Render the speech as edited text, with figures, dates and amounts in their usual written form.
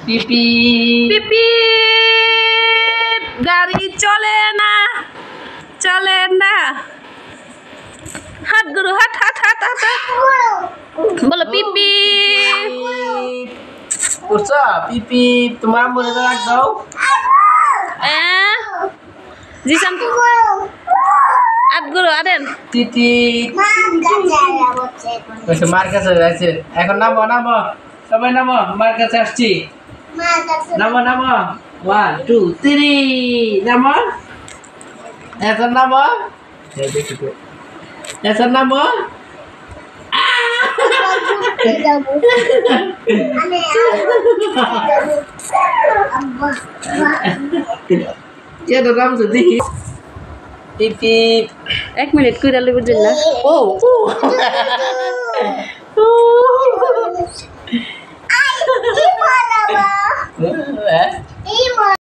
পিপি পিপি গাড়ি চলে না হাত গুরু হাত হাত হাত হাত হাত। বলো পিপি করছো পিপি তোমার মনে রাখ দাও জিসান আট গুরু আদেন তিতি মার কাছে যাচ্ছে এখন নামো নামো সবাই নামো মার কাছে আসছি নামো নামো 1 2 3 নামো এখন নামো এখন নামো Dia dalam sedih. Pipi. Minit ku dah lebih jelas. Oh.